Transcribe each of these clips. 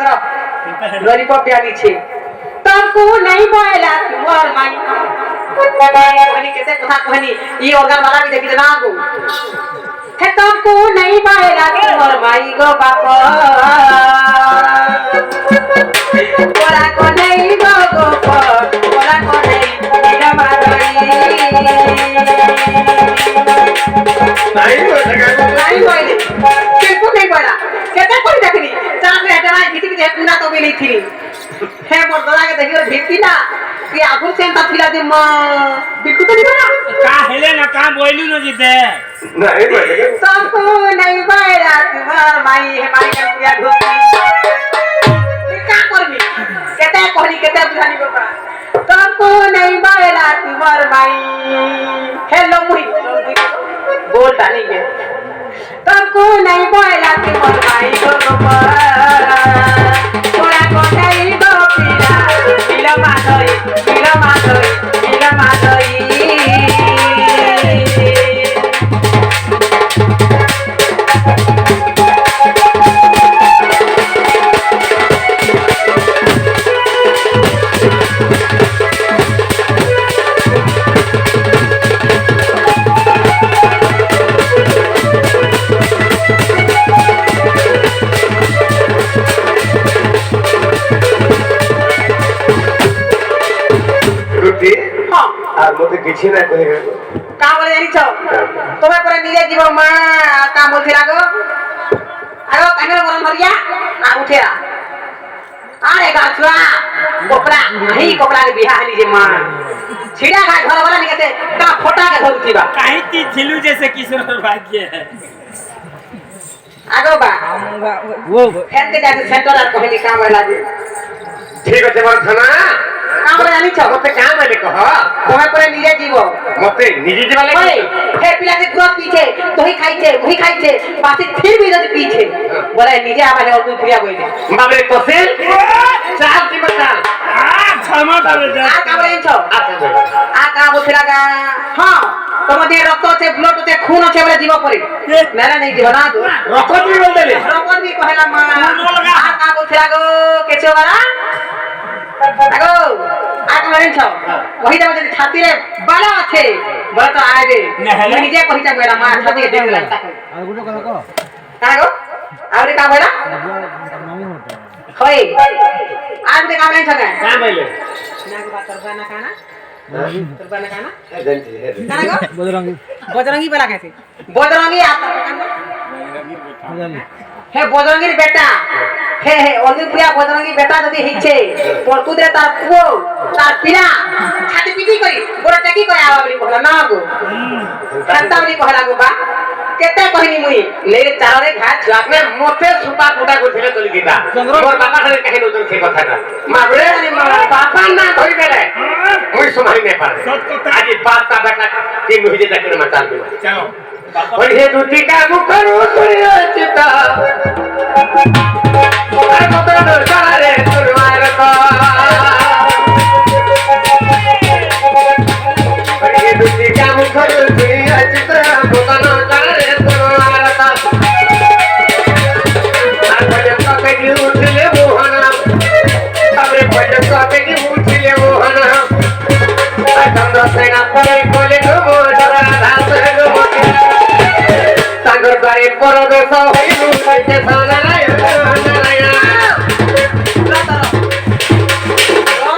मात्र लॉलीपॉप प्याली छे तुमको नहीं बोला तुम्हार माई कहनी कैसे कथा कहनी ये ऑर्गन वाला भी देखी ना गो है तुमको नहीं बोला तुम्हार माई गो बापा बोला को नहीं गो बोला को नहीं मेरा माई नहीं बोले बिल्कुल नहीं बोला कहते कोई देखनी चांद में हटना किसी की पूरा तो भी नहीं थी है मर्दला के देखियो भेटती ना कि आगु सेंटा फिला दे म बिल्कुल तो नहीं बोला का हेले ना का बोलू न जीते नहीं बोले सबको नहीं बोला तुम्हार माई है माई का पूरा घोटी का करबी कहते कहनी कहते बुझानी बाबा सबको नहीं बोला तुम्हार माई हेलो मुई बोल डाली के तुमको नहीं बोला तुम्हार माई को थोड़ा को नहीं दो पीला माधोई पीला माधोई আর মতে কিছু না কই গেল কা বলে জানিছ তুমি পরে নিজে জীব মা কা বলছিলা গো আরো কানে মরন ধরিয়া না উঠেয়া আরে গাছুয়া কোপড়া नहीं कोपड़ा के बियाह हली जे मां छिड़ा का घर वाला निकते का फोटा के धरतीबा काहे ती झिलू जैसे किशोर भाग्य है आगो बा वो फेंते जाते सेंटर আর कहली काम वाला जी ঠিক আছে বর্ধনা काम वाला জানিছ মতে কাম আইলে কহ তুমি পরে নিজে জীব মতে নিজে জীবা লাগে ओए हे पिला के ग्रोथ पीछे दही खाइछे बासी फिर भी जदी पीछे बोले নিজে आबा है और तू प्रिया बोले বাবরে তোসেল চাল কি বতাল क्षमा कर दे आ का बोले छ आ का बोथरा का हां তোমাদের রক্ত আছে ব্লাড আছে খুন আছে বলে জীব পরে মেরা नहीं জীব না তো রকত বি বল দেলে রকত भी কহেলা মা आ का बोथरा गो केছে বারা আগো आ का बोले छ वही जब যদি छाती रे बाला আছে বলে তো আইবে নিজে কহিতা বেলা মা छाती के देख लगता আর গুলো কথা কো का गो আরে का बोला নামি হতো होय आज दे का बोले छ কাম আইলে ना के बात करबा ना काना करबा ना काना জানতি হে काना गो বজরঙ্গী बजरंगी बोला कैसे बजरंगी आता বুঝালি हे बजरंगी बेटा हे ओलिम्पिया बजरंगी बेटा যদি হিছে পরতুদে তার পুও তার পিলা ছাতি পিটি করি বড় টাকি কয় আবা বলি কহলা না গো খাতা বলি কহলা গো বা কেতে কহিনি মুই লে চারে ঘাট আপনি মতে সুপা কুটা কইছিলে চলি দিতা মোর বাবা খালি কাহি নতুন সেই কথাটা মাবরে বাবা না ধরি দেলে মুই সম্ভালি নে পারে আজি বাপটা বেটা কি মুহি যে করে মাতাল দিবা चलो ওই হে দুটি কাম করু তুই চিতা আর কত দরকার রে তোর মায়ের তো ওই হে দুটি কাম করু তুই চিতা কত দরকার রে তোর মায়ের তো আর পর্যন্ত কই উঠলে মোহনা তারপরে পর্যন্ত কই উঠলে মোহনা আর চন্দ্র সেনা পরে কোলে গো ধরা ধাস গো সাগর বারে পরবেশ হইলু কইতে সানায়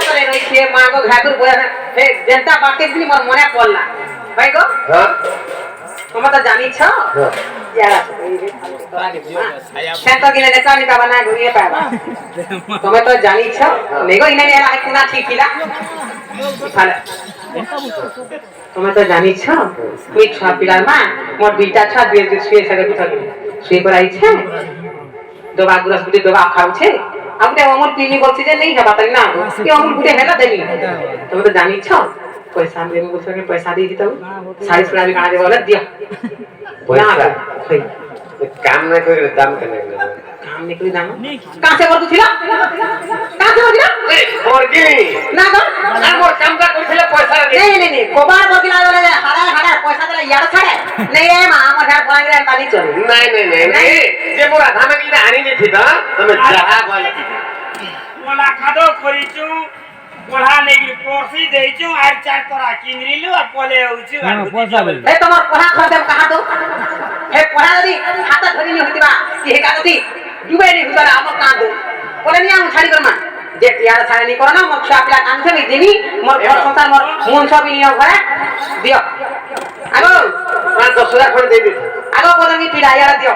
করে রইছে মাগো ঘাটুর বয়া হে জনতা বাতে দিনি মোর মনে পড়লা ভাই গো হ্যাঁ তোমরা তো জানিছ ইয়ারা সেন্টার গিনে নেতা নি বাবা না ঘুরিয়ে পাবা তোমরা তো জানিছ নেগো ইনে এরা কোনা ঠিক কিলা ভালো তোমরা তো জানিছ তুই ছা পিলার মা মোর দুইটা ছা দুই দুই শুয়ে সাথে কোথা গেল শুয়ে করাইছে দবা গুরাস বুটি দবা খাওছে আমতে অমর পিনি বলছি যে নেই হবা তাই না কি অমর বুটি হেলা দেনি তোমরা তো জানিছ পয়সা আমি বলছো कि पैसा दे दी तो सारी सुना भी गाना दे बोला दिया ना बा भाई काम ना करे दाम केने काम निकली दाम कहां से बोलतु छिला कहां से बोलिला ए मुर्गी ना गो আর মোর কামটা কইছিলে পয়সা দে नहीं नहीं नहीं कोबार बगिला वाले हाड़ा हाड़ा পয়সা দিলে ইয়ার ছাড়ে নেই রে মা আমার ঘর পড়া গেলে তালি চলে নাই যে মোর আধা মাগিলে আনি দিছি তো তুমি যাহা বলে ওলা খাদো করিছু ওলা নেগি পরসি দেইছু আর চার তোরা কিনরিলু আর পলে হউছু আর পয়সা বলি এ তোমার পড়া খরচ কাহা তো হে পড়া যদি হাতে ধরি নি হইতিবা হে কা যদি ডুবে নি হুতারা আমার কাঁদ বলে নি আমি ছাড়ি করমা যে ইয়ার ছাড়ে নি করো না মোর ছুয়া পিলা কাম থেকে দিবি মোর ঘর সংসার মোর মন সবই নিও ঘরে দিও আগো 10,000 করে দিয়ে দিছি আগো বদনি পিলা ইয়ার দিও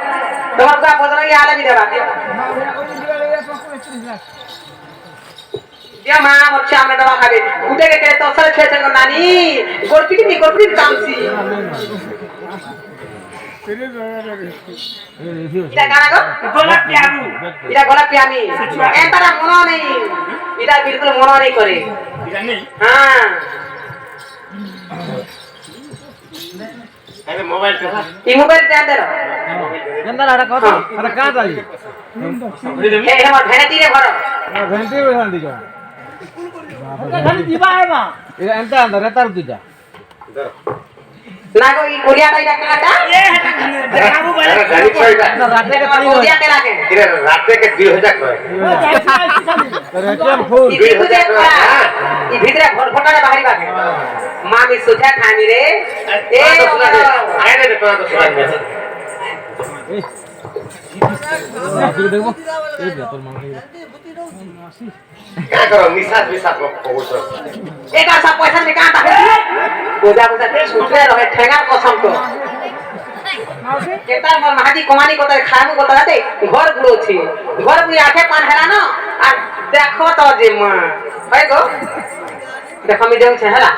তোমার গা বদনি ইয়ালে বি দেবা দিও দিয়া মা মোর ছুয়া আমরা দেবা খাবে উঠে গেছে তো সরে ছুঁয়েছে গো নানি গোরপিটি কামছি এটা গানা গো গোলাপ পিয়াবু এটা গোলাপি আমি এটারা মনে নেই এটা বিলকুল মনে নেই করে জানি হ্যাঁ আরে মোবাইল তো এই মোবাইল দেন দেন কেন আড়া কথা আরে কাজ আলি এই আমার ভেনাটি রে ঘর ঘন্টি বেখান দিছো খালি দিবা আইবা এটা এন্টা আন্দার তার দুইটা না গো এই কোরিয়াটা এটা কাটা এ হেটা দেখাবো বলে জানি কইটা রাতে কে তোমার কোরিয়া তে লাগে কিরে রাতে কে 2000 করে রেচন ফুল এই ভিতরে করা এই ভিতরে ঘর ফটারে বাহির বাকে মামি সুথা খানি রে এ আরে রে তোরা তো সবাই গেছে দেখবো এই তোর মাংস क्या करो निसास पहुंचो এটা সব পয়সা নিয়ে কাটা বোঝা সুতরে রহে ঠেঙ্গা কসম তো কেতার মোর মাহাজি কমানি কথা খাবো কথা রাতে ঘর গুলো আছে ঘর গুলি আঠে পান হেলানো আর দেখো তো যে মা হয় গো দেখো আমি দেউছে হেলা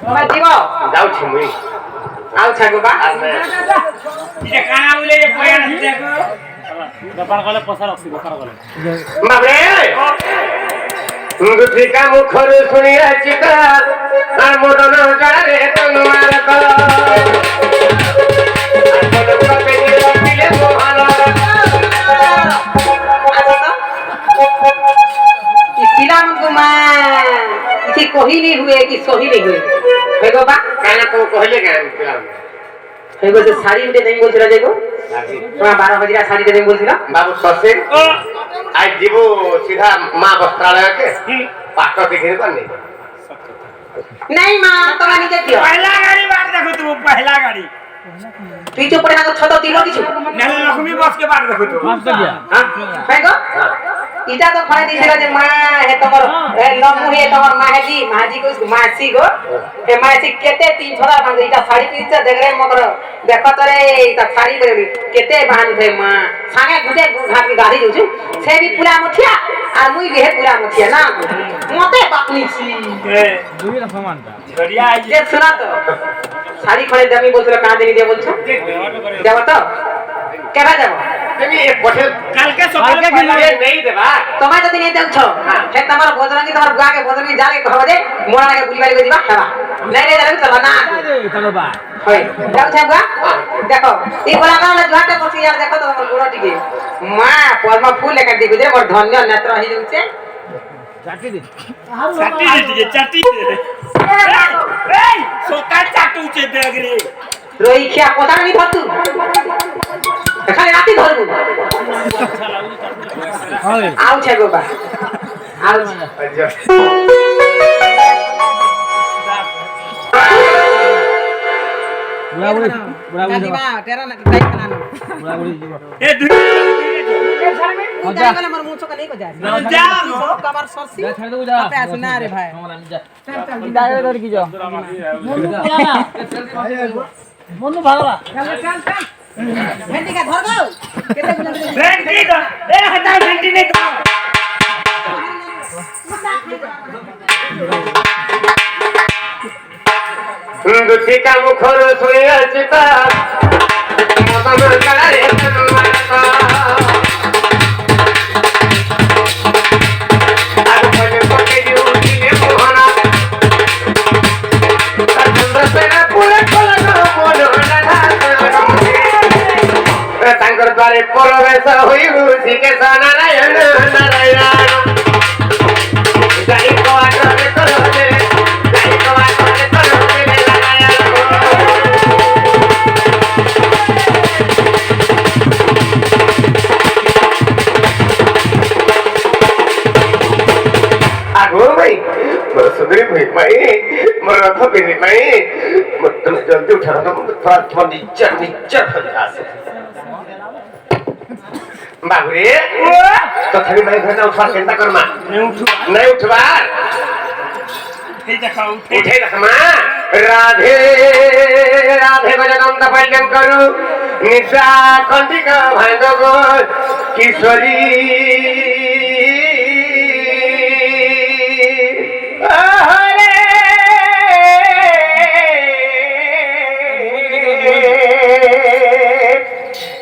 তোমার দিব जाऊ छी मुई আউ ছাগো বা আর मैं এটা কানা বলে পয়া না দেখো ব্যাপার গলে পয়সা রাখছি ব্যাপার গলে बाबरे गुठी का मुखर सुनिया चिता আর মদন জড়ে তোমার কো আর কপে দিলে মোহন पिलाम गुमा किसी कोही नहीं हुए कि सोही नहीं हुए हेगो बा कहना तो कहले गान फिल्म हेगो से साड़ी उठे नहीं बोलছিলা যেগো তোমার 12 হাজার শাড়ি দেন বলছিলা बाबू ससे ও आज जीवो सीधा मां वस्त्रालय के पाट दिखे बन्ने नहीं मां তোমরা নিজে দিও পহলা গাড়ি বার দেখো তুমি পহলা গাড়ি তুই চুপ করে না ছোট দিল কিছু নালে লক্ষ্মী বস কে বার দেখো তুমি মাস্টার দিয়া হ্যাঁ হেগো ইটা তো খড়ে দিছিল যে মা হে তোমার হে লম্বু হে তোমার মাহাজি কো মাসি গো হে মাসি কেতে 3000 বাঁধে ইটা শাড়ি পিছে দেখরে মগর দেখো তো রে ইটা শাড়ি বেরি কেতে বাহানি থে মা সাঙ্গে গুটে ঘাট কি গাড়ি যাউছু সে বি পুরা মথিয়া আর মুই বি হে পুরা মথিয়া না মতে বাপনিছি এ দুই না সমানটা ধরিয়া আই যে শোনা তো শাড়ি খড়ে দামি বলছিল কাঁ দেনি দিয়ে বলছো যাব তো কেবা যাব তুমি এ পঠে কালকে সকালে ये नहीं देबा তোমার যদি নিয়ে দেউছ সে তোমার বদরঙ্গি তোমার বুয়াকে বদরঙ্গি জালে কহবে যে মোরা লাগে গুলি বাড়ি দিবা খাবা নাই নাই জালে চলো না চলো বা হয় যাও বুয়া দেখো এই বলা কারণে জুহাতে বসি আর দেখো তো তোমার গুড়ো টিকে মা পরমা ফুল লেখা দিবে যে মোর ধন্য নেত্র হই যাচ্ছে চাটি দে চাটি দে চাটি দে এই সকাল চাটুছে দেখ রে রই খিয়া কথা নি ধরতু খালি রাতি ধরবু হয় আউছে গো বা আউছে বুড়াবুড়ি বুড়াবুড়ি দিবা তেরা না তাই খানানো বুড়াবুড়ি দিব এ দুই মজা আমার মুছ কা নেই কো যায় যা কবার সরসি যা ছাড় দেবো যা আপে আসে না রে ভাই আমরা আমি যা দাঁড়ে ধরে কি যাও মনু ভাগলা ভেন্ডি কা ধর গো কেতে গুলো ভেন্টি দা এ হটা ভেন্টি নেই তো गुठी का मुखर सुनिया चिता मदन जड़े तुम्हार को আর কপে দিলে মোহন ତାଙ୍କର ଦ୍ୱାରେ ପ୍ରବେଶ ହୋଇ ଶ୍ରୀକେଶ ନାରାୟଣ ନାରାୟଣ ଯାଇ କବାଟରେ ତୋର ଯାଇ କବାଟରେ ତୋର हो भाई मोर सुंदरी भाई भाई मोर रथ बेनी भाई तुम जल्दी उठा ना थोड़ा थोड़ा नीचे हो जा से बाबूरे तो थरी भाई घर ना उठवा केंता करमा नहीं उठवा उठे रखमा राधे राधे भजन तपल्यम करू निद्रा कंटिका भांगव किशोरी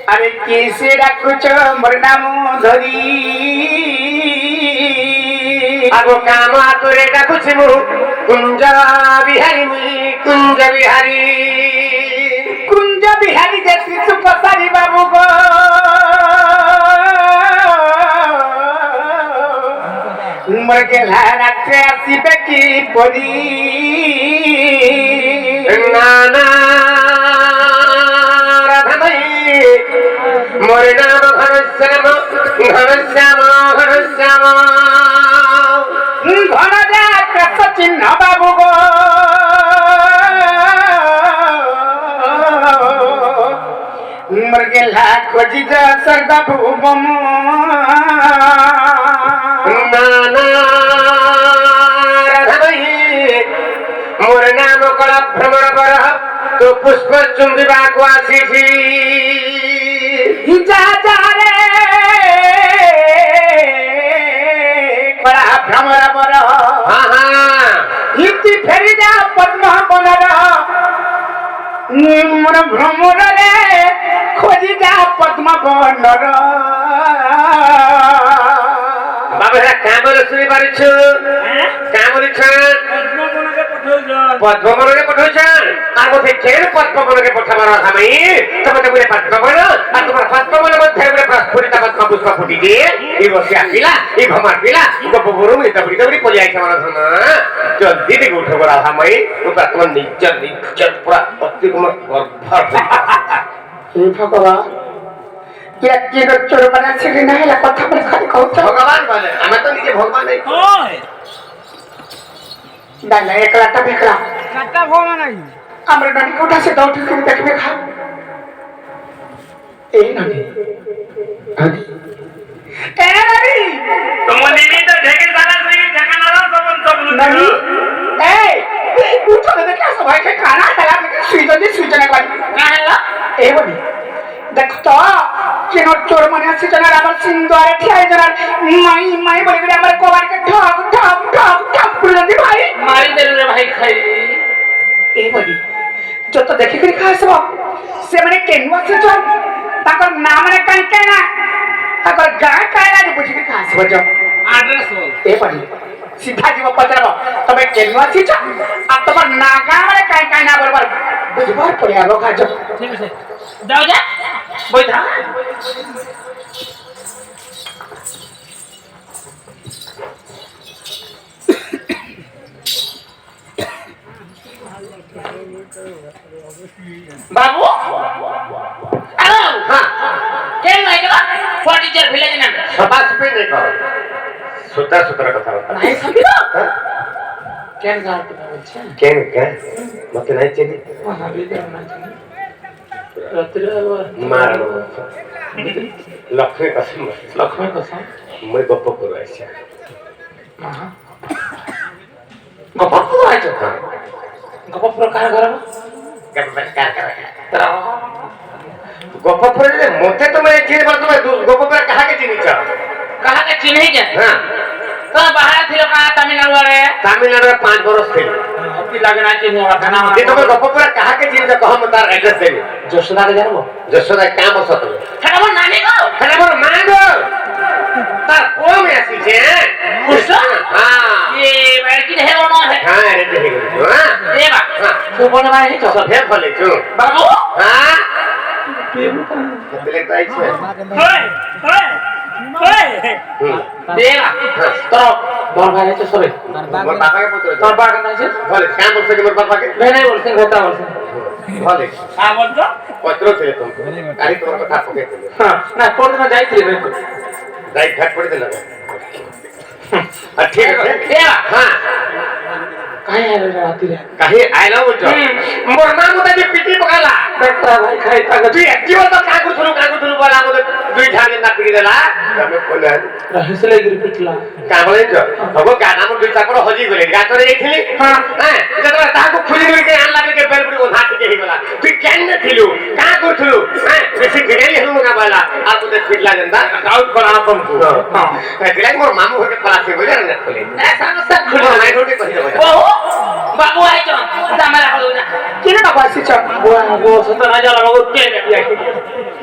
अरे किसे डाकुच मोर नाम धरी आगो काम तोरे डाकुछ मु कुंज बिहारी जैसी सुपसारी बाबू गो मोर के रात्रे आसीबे की परी नाना मोर नाम घनश्याम घन जा चिन्ह बाबू गो मृगेला खोजी सर्ग भूम नाना मोर नाम कला भ्रमण कर तो पुष्प चुंबिबा को आसी जा जा रे बड़ा भ्रमर बर हाँ हाँ हिति फेरी जा पद्म बनर मोर भ्रमर रे खोजी जा पद्म बनर बाबा काम सुनी पारिछु काम पद्मबनके पठाउँछन् आगो फेरि केन पद्मबनके पठाउन समय तपाईँ मैले पद्मबन अनि तुम्हारा पद्मबन मध्ये मैले प्रस्फुटित पद्म पुष्प फुटिदिए यी बसिया पिला यी भमर पिला गप बरु मैले तबडी तबडी पलिआइछ मलाई सुन जल्दी देखि उठो बडा समय उता तुम निज्जत पुरा अतिको म भर हे भगवान क्या के चोर बना छिरे नहेला कथा पनि खाली कहन्छ भगवान भने हामी त निजे भगवान नै दाना एकला त बेकला काटा भोगा नहीं हाम्रो नानी कोठा से दौडी कर देखबे खा ए नानी तुम नीनी तो ढेके साला से ढेका ना सब नानी ए उठो ने क्या सब है खाना खा में सुइजन के काहेला ए बनी देख तो केनो चोर माने से जना आबार सिंदुआरे ठियाई जना माई बोले रे हमर कोबार के ठक पुरन दे भाई मारी दे रे भाई खाई ए बनी जो तो देखि करी खा सब से माने केनुआ से जो ताकर नाम रे काई के ना ताकर गाय कायला रे बुझि के खा सब जो एड्रेस हो ए बनी सीधा जीव पचरब तबे केनुआ छी छ आ तबर नागा रे काई ना बराबर बुझबार पड़िया लो खा जो ठीक है जाओ जा बैठा बाबू हेलो हां केन नहीं करा फर्नीचर विलेज ना सफा सफाई नहीं करो सुता कथा बता नहीं सकिलो केन गाते बोलछे केन के मते नहीं चली हां बिदर ना चली मारो लक्ष्मी कसम मैं गप करू आइछे गप करू आइछे गप प्रकार गरम गप प्रकार मते तो मैं चिन्ह पर तुम गप प्रकार कहा के चिन्ह के हां तो बाहर थियो का तमिलनाडु रे 5 बरस थे अति लगना चिन्ह खाना ये तो गप प्रकार कहा के चिन्ह कह हम तार एड्रेस देबी जसोदा के जानबो जसोदा काम सत खाना मोर नानी को खाना मोर मां को तार को में आसी छे कुछ हां ये लड़की है वो है हां रे देखे हां ए बा तू बोले भाई तो सब है भले तू बाबू हां तेरे ताई छे ओए देवा तो बोल भाई तो सबे मोर बाबा के पुत्र तोर बाबा के छे भले काम बोल सके मोर बाबा के नहीं बोल से होता बोल से भले हां बोल तो पत्र थे तुम गाड़ी तोर कथा पके हां ना कोन में जाई थी रे जाई घाट पड़ देला ঠিক আছে হ্যাঁ কাই আলো রাতিরে কাহি আইলো বলছো মোর মা মতে যে পিটি পকালা বেটা ভাই খাই থাকা তুই একটি বল তো কাগু থুলু বলা মতে দুই ঝাড়ে না পিটি দেলা আমি কইলা হেসলে গিরি পিটলা কাবলে তো হবো গানা মো দুই চাকর হজি গলে গাতরে এইছিলি হ্যাঁ যেটা তাকু খুলি গলি আনলা কে বেলপুরি ওধা থেকে হিগলা তুই কেন থিলু কা করথলু হ্যাঁ বেশি গেলি হলু না বালা আর মতে পিটলা জেন্দা আউট করা না তুমি হ্যাঁ গলাই মোর মামু হকে পলাছে বলে না খুলি না সমস্যা খুলি নাই ঢোকে কই দেব বাবু আইছন জামালা হলো না কিরে বাবা আসিছ বাবু সত না জালা বাবু কে দেখি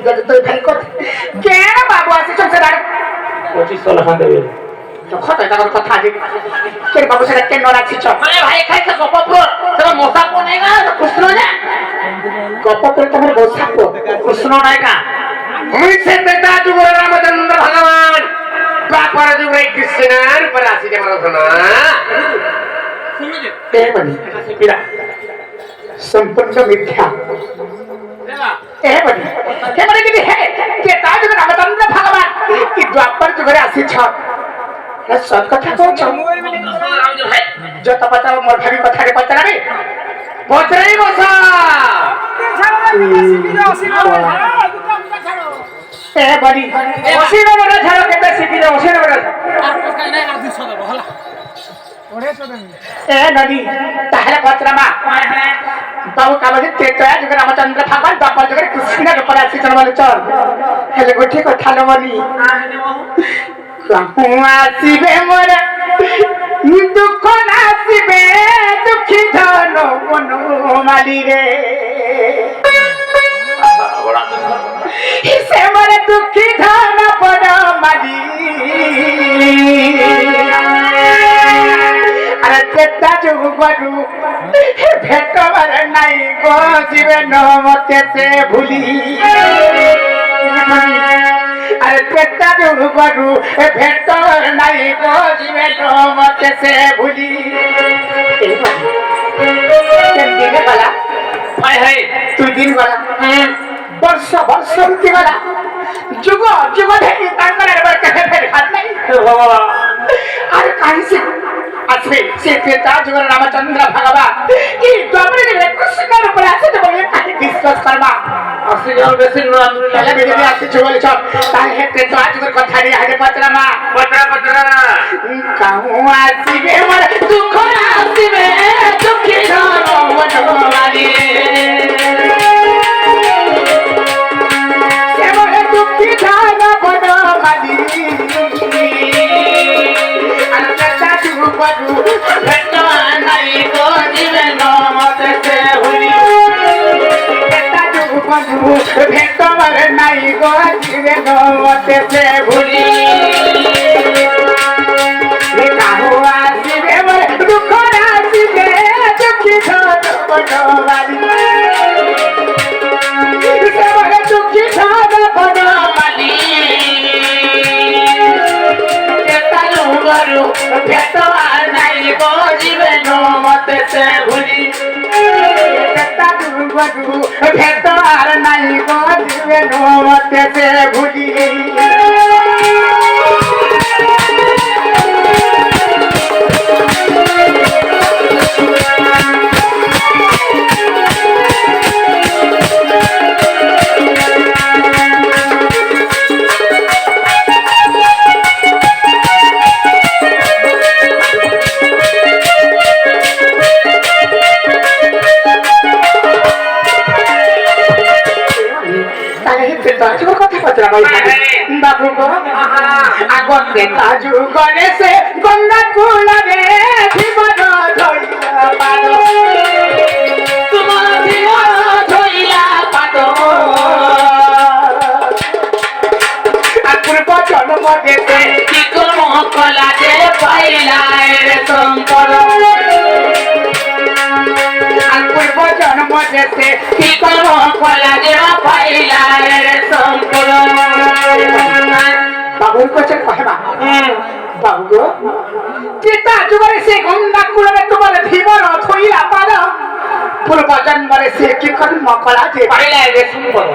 যদি তুই ভাই কত কে বাবু আসিছ সেটা 25 লাখ দেবে তো কত টাকার কথা আছে কে বাবু সেটা কেন রাখিছ আরে ভাই খাইছে গপপুর সেটা মশা কোনে গা কৃষ্ণ না গপপুরে তোমার বসাপো কৃষ্ণ নাই কা মুই সে বেটা যুগর রামচন্দ্র ভগবান বাপর যুগে কৃষ্ণার পর আসি যে মানো না শুনো যে কে বলি পিরা সম্পূর্ণ মিথ্যা দেবা কে বলি কি হে কে তা যুগে রামচন্দ্র ভগবান কি দ্বাপর যুগে আসিছ সৎ কথা কইছ ভাই যত পচাও মোর ভাবি কথারে পচারাবে পচরাই বসা এ বলি অসির বড় ছাড়ো কেতে শিখি যাও অসির বড় এ নদী তাহলে পচরামা বাবু কাবজি তেতয়া যুগে রামচন্দ্র ভগবান দ্বাপর যুগে কৃষ্ণ রূপে আসিছ বলে চল হেলে গোটি কথা লো বলি আসিবে মোর দুঃখ নাসিবে দুঃখী ধন বনমালী রে সে মোর দুঃখী ধন বনমালী আরে চেতা যুগরু ভেটবার নাই গো জীবন মতে সে ভুলি আরে পেটা যুগরু ভেটবার নাই গো জীবন মতে সে ভুলি দিনে বলা ভাই ভাই তুই দিন বলা বর্ষ বর্ষ কি বলা যুগ যুগ ধরে তাঙ্গরে এবার কাছে ফের হাত নাই বাবা আর কাহিসে আসবে সে পেটা যুগর রামচন্দ্র ভগবান এই দ্বাপরে কৃষ্ণের উপর আছে তো বলে কাহি বিশ্বাস করবা আসি যাও বেশি আলহামদুলিল্লাহ তাহলে বেরিয়ে আসছে বলে চল তাই হেতে তো আজকের কথা রে আগে পত্রা মা পচরা কাহু আসিবে মোর দুঃখ আসিবে দুঃখী ধন বনমালী সে মোর দুঃখী ধন বনমালী আর পেটা যুগরু ভেটবার নাই গো জীবন মতে সে ভুলি পেটা যুগরু ভেটবার নাই গো জীবন মতে সে ভুলি কাহু আসিবে মোর দুঃখ আসিবে দুঃখী ধন বনমালী সে মোর দুঃখী ধন বনমালী পেটা যুগরু ভেটবার নাই গো জীবন মতে সে ভুলি পেটা যুগরু ভেটবার নাই গো জীবন মতে সে ভুলি কথা পচরা বাবু গো আগতে কাজু করে সে গঙ্গা কুলরে জীবন ধইলা পালো তোমার জীবন ধইলা পালো আর পূর্ব জন্ম দেশে কি কর্ম কলা যে পাইলা রে শঙ্কর আর পূর্ব জন্ম দেশে কি কর্ম কলা যে পাইলা রে শঙ্কর বাবুর কাছে কহবা বাবু গো চিতা যুগরে সে গঙ্গা কুলরে তোমার জীবন থইলা পার পূর্ব জন্মরে সে কি কর্ম কলা যে পাইলা রে শঙ্কর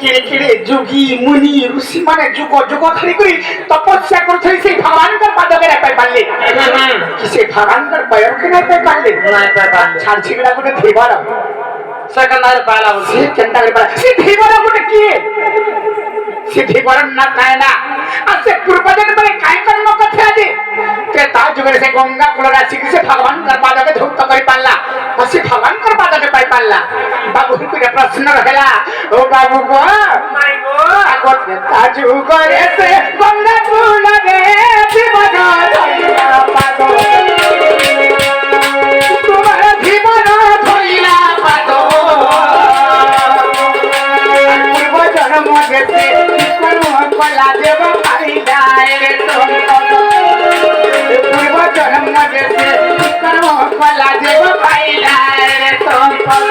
কেড়ে কেড়ে যোগী মুনি ঋষি মানে যুগ যুগ ধরি করি তপস্যা করছে সেই ভগবানকার পাদকে না পাই পারলে কি সেই ভগবানকার পায়কে না পাই পারলে ছাড়ছি না গোটে ধীবার সেকেন্ডার পালা বলছি সে চিন্তা করে পারা সে ধীবার গোটে কি সে ধীবার না খায় না আর সে পূর্বজন মানে কাই কর্ম করতে আছে তা যুগের সে গঙ্গা কুলরা শিখি সে ভগবানকার পাদকে ধৌত করে পারলা আর সে ভগবানকার পাদকে পাই পারলা বাবু করে প্রশ্ন রহেলা ও বাবু গো মাই গো আগত তা যুগরে সে গঙ্গা কুলরে জীবন ধইলা পাদ তোমার জীবন ধইলা পাদ পূর্ব জন্ম যেতে কর্ম কলা দেব পাইলা রে সম্পদ পূর্ব জন্ম যেতে কর্ম কলা দেব পাইলা রে সম্পদ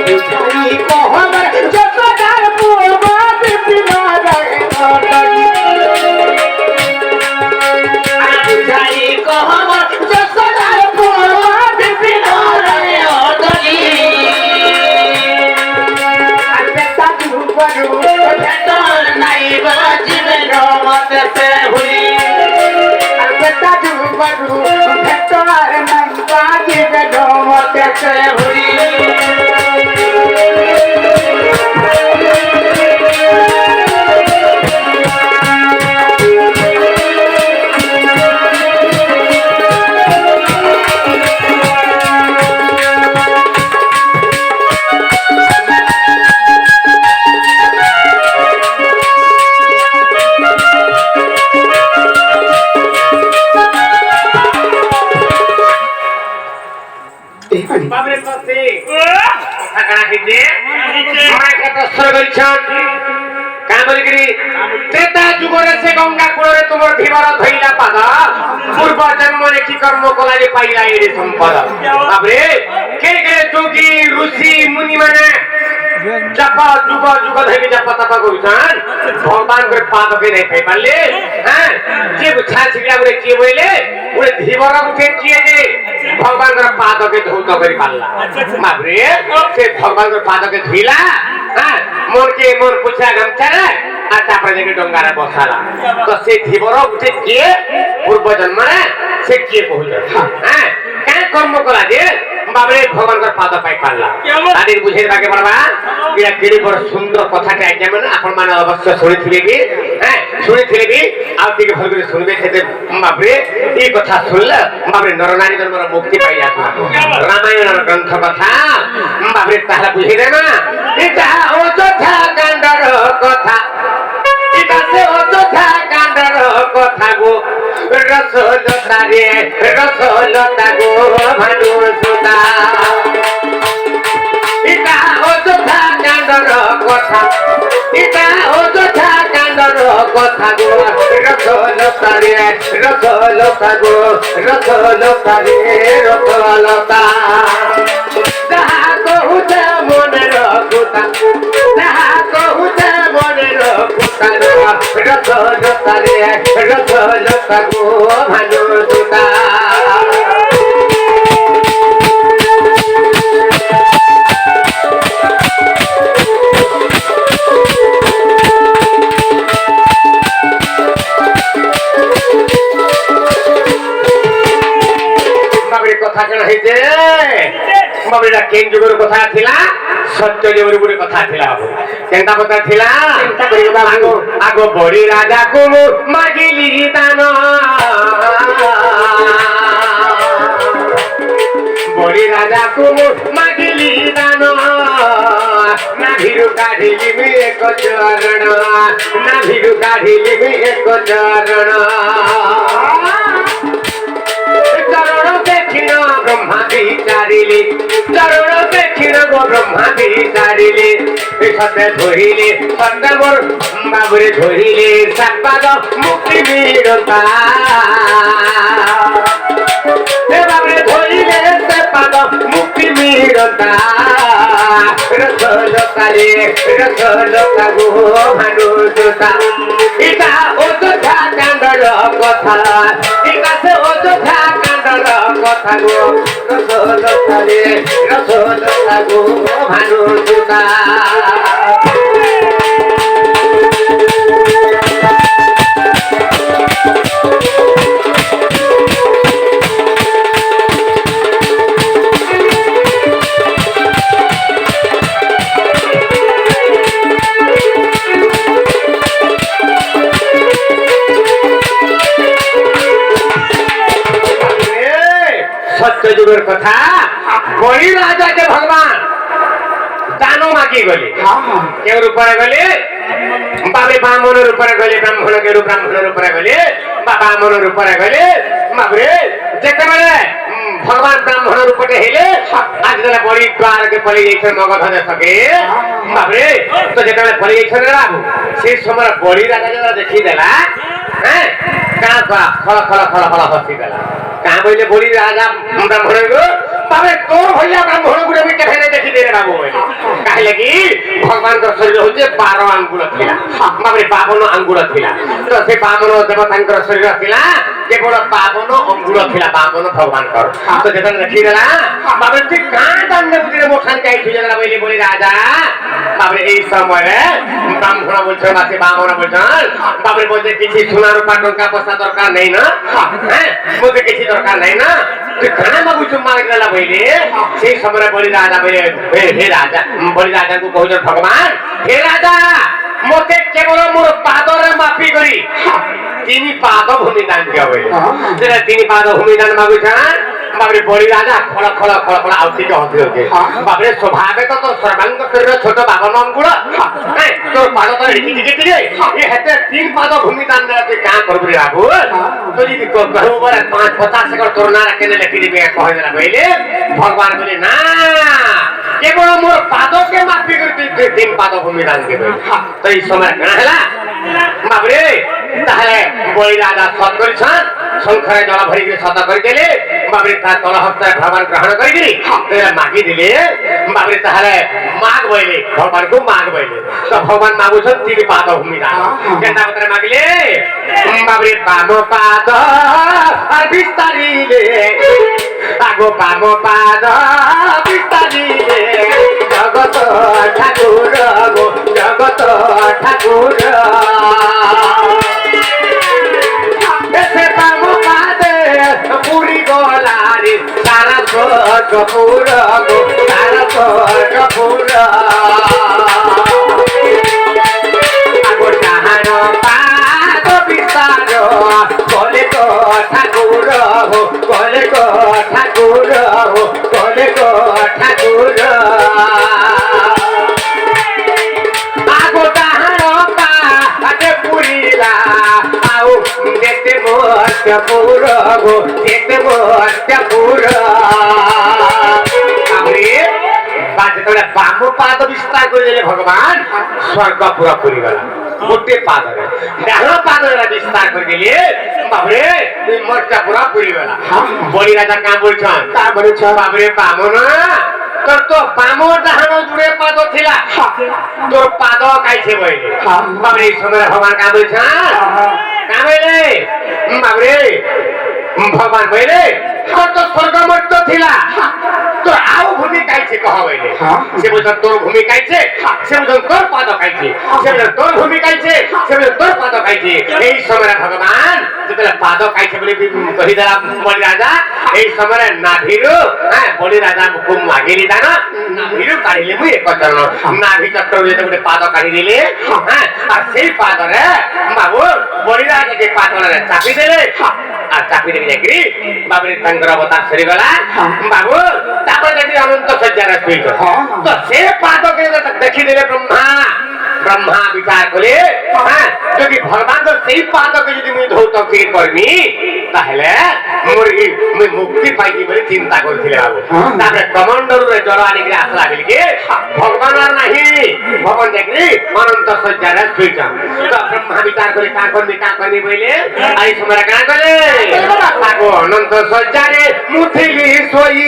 বুঝাই কহবার যতদার পূর্ব বিপিন রহে বুঝাই কহবার যতদার পূর্ব বিপিন রহে অদলি আচ্ছা যুগরু ভেতর নাইব জীবন মতে হুই আচ্ছা যুগরু ভেতর নাইব জীবন মতে হুই বাবরে কসি থাকা হিতে মাইকে প্রশ্ন করিছন কাম বলিকি ত্রেতা যুগরে সে গঙ্গা কুলরে তোমার ধীবর ধইলা পাদ পূর্ব জন্মরে কি কর্ম কলারে পাইলা এরে সম্পদ বাবরে কে কে যোগী ঋষি মুনি মানে जप जुग जुग धरि जप तप करूछन् भगवान को पाद के नहीं पाई पाले हैं जे बुझा छिया बोले के बोले ओरे धीवर उठे किए जे भगवान को पाद के धौत करि पाला बाबरे से भगवान को पाद के धुइला हैं मन के मन पूछा गमछा रे आ तापर जे डंगारा बसाला तो से धीवर उठे के पूर्व जन्म रे से के कहू हैं काय कर्म कला जे बाबरे भगवान को पाद पाई पाला तादिर बुझे बाके परबा इरा केड़ी बड़ सुंदर कथाटे आज्ञा माने आपण माने अवश्य सुनिथिबे भी हैं सुनिथिबे भी आ टिके भल करे सुनबे सेते बाबरे ई कथा सुनले बाबरे नरनारी जन्मर मुक्ति पाई जातो रामायण ग्रंथ कथा बाबरे ताला बुझे रे ना इटा अयोध्या कांडर कथा इटा से अयोध्या कांडर कथा गो रसलता रे रसलता गो भानु सुता इटा अयोध्या कांडर कथा इटा अयोध्या कांडर कथा गो रसलता रे रसलता गो रसलता रे रसलता जहा कहूत मन रखुता जहा कहूत मन रखुता रसलता रे रसलता गो भानु सुता कथा कण हेजे बाबरेला केन जुगर कथा थिला सत्य जुगर गुरे कथा थिला केनता कथा थिला केनता करियो बाबू आगो बड़ी राजा को मागिली दान बड़ी राजा को मागिली दान ना भीरु काढिली मी एक चरण ना भीरु काढिली मी एक चरण ब्रह्मा विचारिले चरण देखिन गो ब्रह्मा विचारिले सत्य धोइले सत्य मोर बाबुरे धोइले सापाद मुक्ति मिलता हे बाबुरे धोइले सापाद मुक्ति मिलता रसलता रे रसलता गो भानु सुता इटा अयोध्या कांडर कथा इटा से अयोध्या कांडर कथा गो रसलता रे रसलता गो भानु सुता সত্য যুগের কথা বলি রাজাকে ভগবান দানো মাগি গলে কেউ উপরে গলে বাবে ব্রাহ্মণের উপরে গলে ব্রাহ্মণের উপরে গলে বা ব্রাহ্মণের উপরে গলে বাবরে যেতেবেলে ভগবান ব্রাহ্মণের উপরে হেলে আজকাল বলি দ্বারকে পড়ে যাইছে মগধ দেশকে বাবরে তো যেতেবেলে পড়ে যাইছে রাবু সেই সময় বলি রাজা যারা দেখি দেলা হ্যাঁ কাঁ খলা খলা খলা খলা হসি দেলা কাঁ বইলে বলি রাজা ব্রাহ্মণের গো তবে তোর হইয়া ব্রাহ্মণ গুলো আমি কেখানে দেখি দে রে বাবু কাহিলে কি ভগবানଙ୍କର শরীর হচ্ছে 12 আঙ্গুল ଥିଲା বাবরে 52 ଆଙ୍ଗୁଳ ଥିଲା ତ ସେ 52 ଦେବତାଙ୍କର ଶରୀର ଥିଲା କେବଳ 52 ଅଙ୍ଗୁଳ ଥିଲା 52 ଭଗବାନଙ୍କର ତ ଯେତେବେଳେ ଦେଖିଦେଲା ବାବରେ ସେ କାଁ ଦାଣ୍ଡ ଭିତରେ ମୋଠାନ ଯାଇଛୁ ଯେତେବେଳେ ବୋଇଲେ ବୋଲି ରାଜା ବାବରେ এই ସମୟରେ ବ୍ରାହ୍ମଣ বলছেন বা সে ব্রাহ্মণ বলছেন বাবরে বলছে কিছু সোনা রূপা টঙ্কা পয়সা দরকার নেই না হ্যাঁ বলতে কিছু দরকার নেই না তুই কাঁ মাগুଛୁ মাগিলা বইলে সেই সময় বলি রাজা বলে হে রাজা বলি রাজাଙ୍କୁ কହୁଛ ভগবান হে রাজা মতে কেবল মোর পাদরে মাফি করি তিনি পাদ ভূমি দান দিও বলে যেটা তিনি পাদ ভূমি দান মাগুছান বাবরে বলি রাজা খল খল খল খল আউটিকে হসি হচ্ছে বাবরে স্বভাবে তো তোর সর্বাঙ্গ শরীর ছোট 52 অঙ্গুল হ্যাঁ তোর পাদ তো এটি দিকে দিকে এ হেতে তিন পাদ ভূমি দান দেলা তুই কাঁ করবি রাবু তো যদি কহু বলে 5-50 একর তোর না রাখে লেখি দিবি কহে দেলা বইলে ভগবান বলে না কেবল মোর পাদকে মাফি করতে তিন পাদ ভূমি দান দেবে তো এই সময় কাঁ হেলা বাবরে তাহলে বলি রাজা সৎ করিছন শঙ্খরে জল ভরিকি সত করিদেলে বাবরে তার তল হস্তে ভগবান গ্রহণ করিকি মাগি দিলে বাবরে তাহলে মাগ বইলে ভগবানকে মাগ বইলে তো ভগবান মাগুছন তিনি পাদ ভূমি দান কেনটা কথা মাগিলে বাবরে বাম পাদ আর বিস্তারিলে আগো বাম পাদ বিস্তারিলে জগত ঠাকুর গো জগত ঠাকুর এসে বাম পাদে পুরি গলারে সারা স্বর্গপুর গো সারা স্বর্গপুর আগো ডাহাণ পাদ বিস্তার বলে গো ঠাকুর গো বলে গো ঠাকুর গো বলে গো ঠাকুর আগো ডাহাণ পাদ পুরিলা আও দেখতে মোর গো দেখতে মোর আমি যেତେବେଳେ ବାମ ପାଦ ବିସ୍ତାର କରିଦେଲେ ଭଗବାନ ସ୍ୱର୍ଗ ପୁରା ପୁରିଗଲା ଗୋଟେ ପାଦରେ ଡାହାଣ ପାଦରେ ବିସ୍ତାର କରିଦେଲେ ବାବରେ ମର୍ତ୍ତା ପୁରା ପୁରିଗଲା ବଳି ରାଜା କାଁ ବୋଲଛନ୍ ବାବରେ ବାମନ তোর তো বাম ডাহাণ জুড়ে পাদ ଥିଲା তোর পাদ কাইছে বইলে বাবরে এই সময় ভগবান কাঁ বলছেন কাঁ বইলে বাবরে ভগবান বইলে তোর তো স্বর্গ মর্ত ଥିଲା তোর আও ভূমি কাইছে কহ বইলে সে বলছেন তোর ভূমি কাইছে সে বলছেন তোর পাদ কাইছে সে বলছেন তোর ভূমি কাইছে সে বলছেন তোর পাদ কাইছে এই সময় ভগবান যেতেলে পাদ কাইছে বলে কহি দেলা বলি রাজা এই সময় নাভিরু হ্যাঁ বলি রাজা মুখ মাগিলি দান নাভিরু কাঢ়িলে মুই এক চরণ নাভি চক্র যেতে গোটে পাদ কাঢ়ি দিলে হ্যাঁ আর সেই পাদরে বাবু বলি রাজাকে পাদরে চাপি দেলে আর চাপি দেখি যাই বাবরে তাঙ্কর অবতার সরিগলা বাবু তারপরে দেখি অনন্ত সজ্জার শুইছ তো সে পাদকে দেখিদেলে ব্রহ্মা বিচার করে হ্যাঁ যদি ভগবান সেই পাদকে যদি মুই ধৌত ফির করবি তাহলে মুই মুক্তি পাইছি বলে চিন্তা করছিলে বাবু তারপরে কমন্ডলরে জল আনিকি আসলা বলিকে ভগবান আর নাহি ভগবান দেখলি অনন্ত সজ্জার শুইছ তো ব্রহ্মা বিচার করে কাঁ করবি বইলে এই সময় কাঁ করে আগো অনন্ত সজ্জারে মুঠিলি সই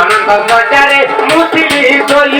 অনন্ত সজ্জারে মুঠিলি সই